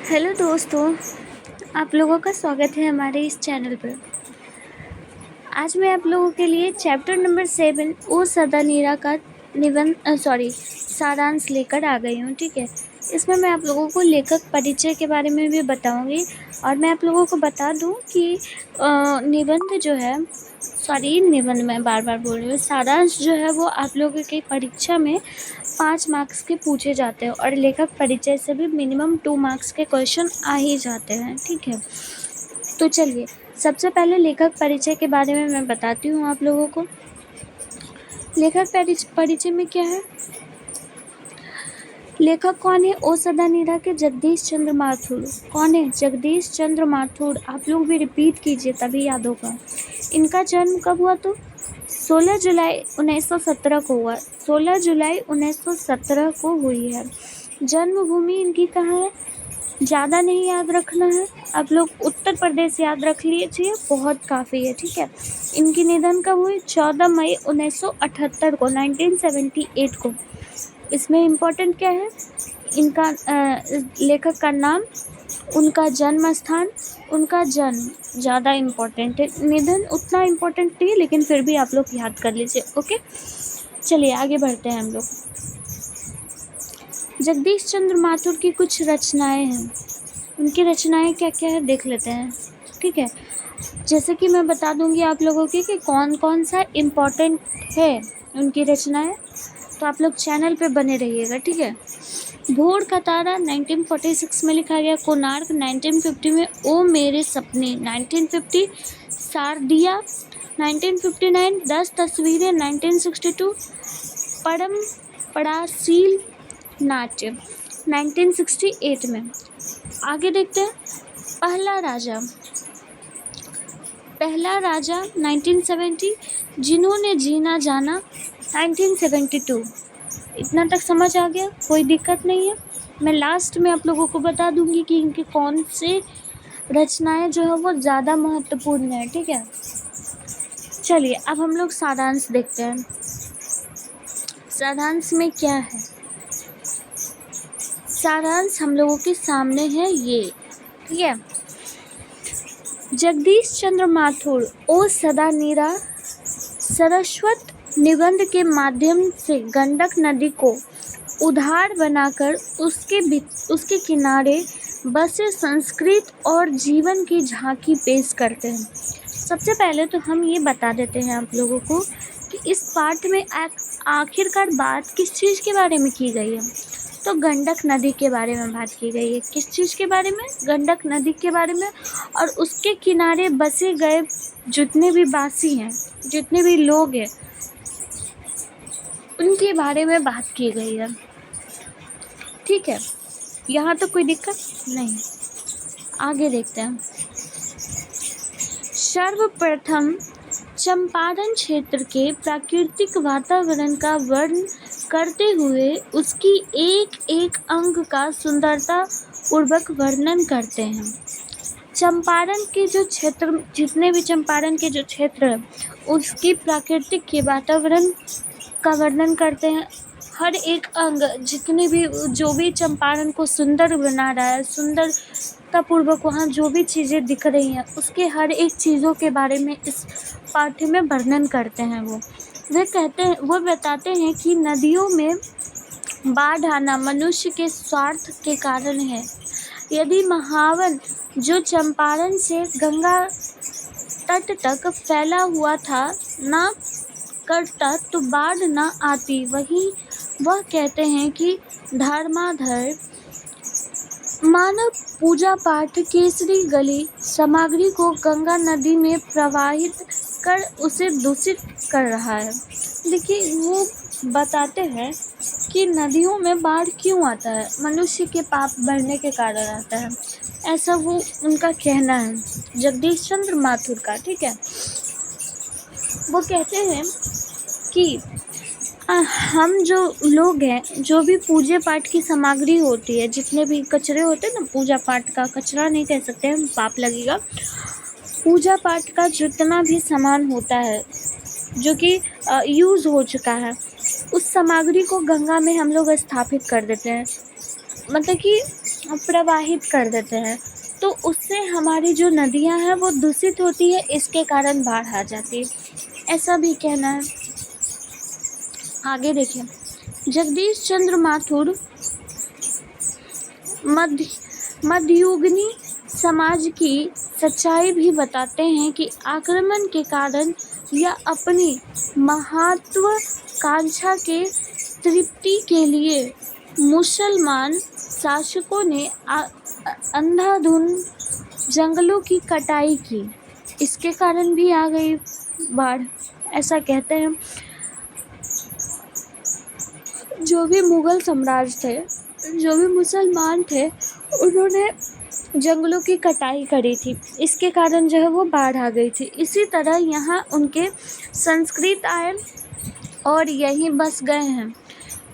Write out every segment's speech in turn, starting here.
Hello दोस्तों, आप लोगों का स्वागत है हमारे इस चैनल पर। आज मैं आप लोगों के लिए चैप्टर नंबर 7 ओ सदा नीरा का सारांश लेकर आ गई हूँ। ठीक है, इसमें मैं आप लोगों को लेखक परिचय के बारे में भी बताऊंगी और मैं आप लोगों को बता दूं कि निबंध जो है निबंध मैं बार बार बोल रही हूँ, सारांश जो है वो आप लोगों की परीक्षा में 5 मार्क्स के पूछे जाते हैं और लेखक परिचय से भी मिनिमम 2 मार्क्स के क्वेश्चन आ ही जाते हैं। ठीक है, तो चलिए सबसे पहले लेखक परिचय के बारे में मैं बताती हूँ आप लोगों को। लेखक परिचय में क्या है, लेखक कौन है? ओ सदा नीरा के जगदीश चंद्र माथुर। कौन है? जगदीश चंद्र माथुर। आप लोग भी रिपीट कीजिए तभी याद होगा। इनका जन्म कब हुआ? तो 16 जुलाई 1917 को हुआ। 16 जुलाई 1917 को हुई है। जन्मभूमि इनकी कहाँ है? ज़्यादा नहीं याद रखना है, आप लोग उत्तर प्रदेश याद रख लीजिए, बहुत काफ़ी है। ठीक है, इनकी निधन कब हुई? 14 मई 1978 को, 1978 को। इसमें इम्पोर्टेंट क्या है? इनका लेखक का नाम, उनका जन्म स्थान, उनका जन्म ज़्यादा इम्पोर्टेंट है। निधन उतना इम्पोर्टेंट नहीं, लेकिन फिर भी आप लोग याद कर लीजिए। ओके, चलिए आगे बढ़ते हैं हम लोग। जगदीश चंद्र माथुर की कुछ रचनाएं हैं। उनकी रचनाएं क्या क्या है देख लेते हैं। ठीक है, जैसे कि मैं बता दूंगी आप लोगों की कि कौन कौन सा इम्पोर्टेंट है उनकी रचनाएं, तो आप लोग चैनल पे बने रहिएगा। ठीक है, भोर का तारा 1946 में लिखा गया। कोणार्क 1950 में। ओ मेरे सपने 1950। सारदिया 1959। 10 तस्वीरें 1962। परम पड़ासील नाट्य 1968 में। आगे देखते हैं। पहला राजा 1970। जिन्होंने जीना जाना 1972। इतना तक समझ आ गया? कोई दिक्कत नहीं है। मैं लास्ट में आप लोगों को बता दूंगी कि इनके कौन से रचनाएं जो है वो ज़्यादा महत्वपूर्ण है। ठीक है, चलिए अब हम लोग सारांश देखते हैं। सारांश में क्या है? सारांश हम लोगों के सामने है ये। ठीक है, जगदीश चंद्र माथुर ओ सदा नीरा सरस्वत निबंध के माध्यम से गंडक नदी को उदार बनाकर उसके किनारे बसे संस्कृत और जीवन की झांकी पेश करते हैं। सबसे पहले तो हम ये बता देते हैं आप लोगों को कि इस पाठ में आखिरकार बात किस चीज़ के बारे में की गई है। तो गंडक नदी के बारे में बात की गई है। किस चीज़ के बारे में? गंडक नदी के बारे में, और उसके किनारे बसे गए जितने भी वासी हैं, जितने भी लोग हैं, उनके बारे में बात की गई है। ठीक है, यहाँ तो कोई दिक्कत नहीं। आगे देखते हैं। सर्वप्रथम चंपारण क्षेत्र के प्राकृतिक वातावरण का वर्णन करते हुए उसकी एक एक अंग का सुंदरता पूर्वक वर्णन करते हैं। चंपारण के जो क्षेत्र, जितने भी चंपारण के जो क्षेत्र है, उसकी प्राकृतिक के वातावरण का वर्णन करते हैं। हर एक अंग, जितने भी जो भी चंपारण को सुंदर बना रहा है, सुंदरतापूर्वक वहाँ जो भी चीज़ें दिख रही हैं, उसके हर एक चीज़ों के बारे में इस पाठ्य में वर्णन करते हैं। वो बताते हैं कि नदियों में बाढ़ आना मनुष्य के स्वार्थ के कारण है। यदि महावन जो चंपारण से गंगा तट तक फैला हुआ था ना करता तो बाढ़ न आती। वहीं वह कहते हैं कि धर्माधर मानव पूजा पाठ केसरी गली सामग्री को गंगा नदी में प्रवाहित कर उसे दूषित कर रहा है। देखिए, वो बताते हैं कि नदियों में बाढ़ क्यों आता है? मनुष्य के पाप बढ़ने के कारण आता है, ऐसा वो उनका कहना है, जगदीश चंद्र माथुर का। ठीक है, वो कहते हैं कि हम जो लोग हैं, जो भी पूजा पाठ की सामग्री होती है, जितने भी कचरे होते हैं ना, पूजा पाठ का कचरा नहीं कह सकते हैं, पाप लगेगा। पूजा पाठ का जितना भी सामान होता है जो कि यूज़ हो चुका है, उस सामग्री को गंगा में हम लोग स्थापित कर देते हैं। मतलब कि प्रवाहित कर देते हैं, तो उससे हमारी जो नदियां हैं वो दूषित होती है, इसके कारण बाढ़ आ जाती है, ऐसा भी कहना है। आगे देखिए, जगदीश चंद्र माथुर मध्ययुगीन समाज की सच्चाई भी बताते हैं कि आक्रमण के कारण या अपनी महत्वाकांक्षा के तृप्ति के लिए मुसलमान शासकों ने अंधाधुंध जंगलों की कटाई की, इसके कारण भी आ गई बाढ़, ऐसा कहते हैं। जो भी मुगल साम्राज्य थे, जो भी मुसलमान थे, उन्होंने जंगलों की कटाई करी थी, इसके कारण जो है वो बाढ़ आ गई थी। इसी तरह यहाँ उनके संस्कृत आए और यहीं बस गए हैं,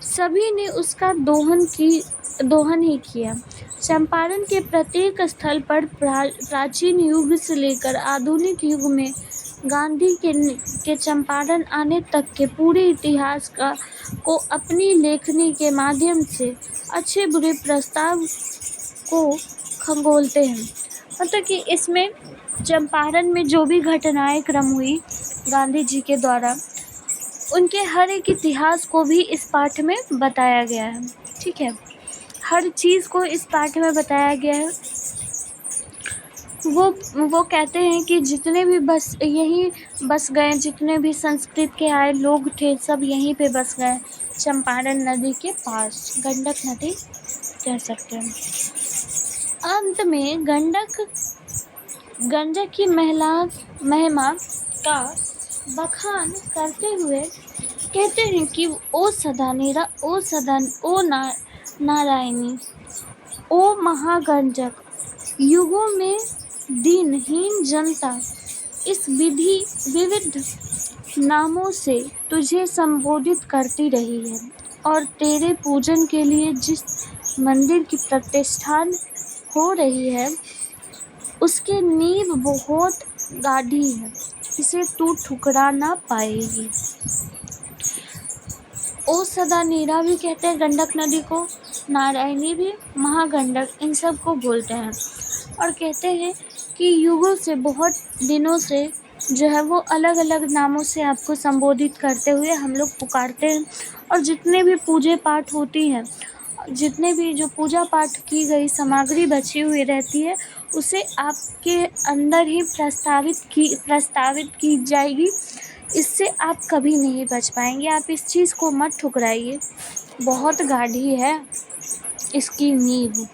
सभी ने उसका दोहन ही किया। चंपारण के प्रत्येक स्थल पर प्राचीन युग से लेकर आधुनिक युग में गांधी के चंपारण आने तक के पूरे इतिहास को अपनी लेखनी के माध्यम से अच्छे बुरे प्रस्ताव को खंगोलते हैं। मतलब कि इसमें चंपारण में जो भी घटनाएं क्रम हुई गांधी जी के द्वारा, उनके हर एक इतिहास को भी इस पाठ में बताया गया है। ठीक है, हर चीज़ को इस पाठ में बताया गया है। वो कहते हैं कि जितने भी यहीं बस गए, जितने भी संस्कृत के आए लोग थे, सब यहीं पे बस गए, चंपारण नदी के पास, गंडक नदी कह सकते हैं। अंत में गंडक की महिमा का बखान करते हुए कहते हैं कि ओ सदा नीरा, ओ नारायणी, ओ महागंडक, युगों में दीनहीन जनता इस विविध नामों से तुझे संबोधित करती रही है, और तेरे पूजन के लिए जिस मंदिर की प्रतिष्ठा हो रही है उसके नींव बहुत गाढ़ी है, इसे तू ठुकरा ना पाएगी। ओ सदा नीरा भी कहते हैं गंडक नदी को, नारायणी भी, महागंडक, इन सब को बोलते हैं, और कहते हैं कि युगों से, बहुत दिनों से जो है वो अलग अलग नामों से आपको संबोधित करते हुए हम लोग पुकारते हैं। और जितने भी पूजे पाठ होती हैं, जितने भी जो पूजा पाठ की गई सामग्री बची हुई रहती है, उसे आपके अंदर ही प्रस्तावित की जाएगी, इससे आप कभी नहीं बच पाएंगे। आप इस चीज़ को मत ठुकराइए, बहुत गाढ़ी है इसकी नींव।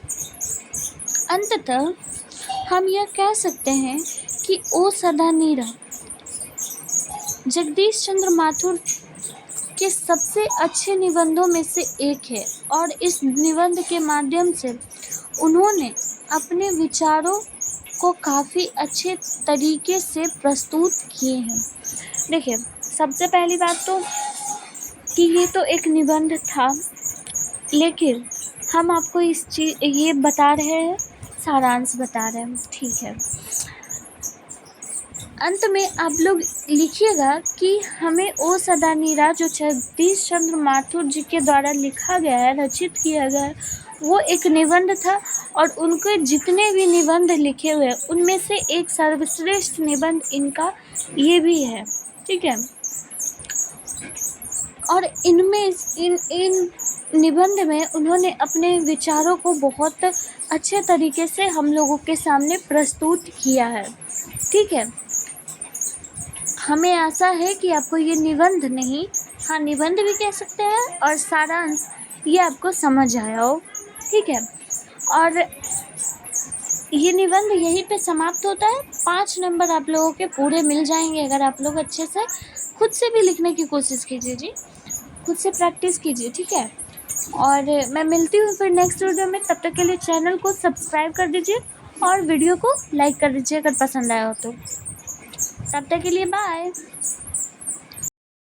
अंततः हम यह कह सकते हैं कि ओ सदा नीरा जगदीश चंद्र माथुर के सबसे अच्छे निबंधों में से एक है, और इस निबंध के माध्यम से उन्होंने अपने विचारों को काफ़ी अच्छे तरीके से प्रस्तुत किए हैं। देखिए, सबसे पहली बात तो कि ये तो एक निबंध था, लेकिन हम आपको ये बता रहे हैं, सारांश बता रहे हैं। ठीक है, अंत में आप लोग लिखिएगा कि हमें ओ सदा नीरा जो जगदीश चंद्र माथुर जी के द्वारा लिखा गया है, रचित किया गया है, वो एक निबंध था, और उनके जितने भी निबंध लिखे हुए हैं उनमें से एक सर्वश्रेष्ठ निबंध इनका ये भी है। ठीक है, और इनमें इन निबंध में उन्होंने अपने विचारों को बहुत अच्छे तरीके से हम लोगों के सामने प्रस्तुत किया है। ठीक है, हमें आशा है कि आपको ये निबंध नहीं, हाँ निबंध भी कह सकते हैं, और सारांश ये आपको समझ आया हो। ठीक है, और ये निबंध यहीं पे समाप्त होता है। 5 नंबर आप लोगों के पूरे मिल जाएंगे अगर आप लोग अच्छे से खुद से भी लिखने की कोशिश कीजिए जी, खुद से प्रैक्टिस कीजिए। ठीक है, और मैं मिलती हूँ फिर नेक्स्ट वीडियो में। तब तक के लिए चैनल को सब्सक्राइब कर दीजिए और वीडियो को लाइक कर दीजिए अगर पसंद आया हो तो। तब तक के लिए बाय।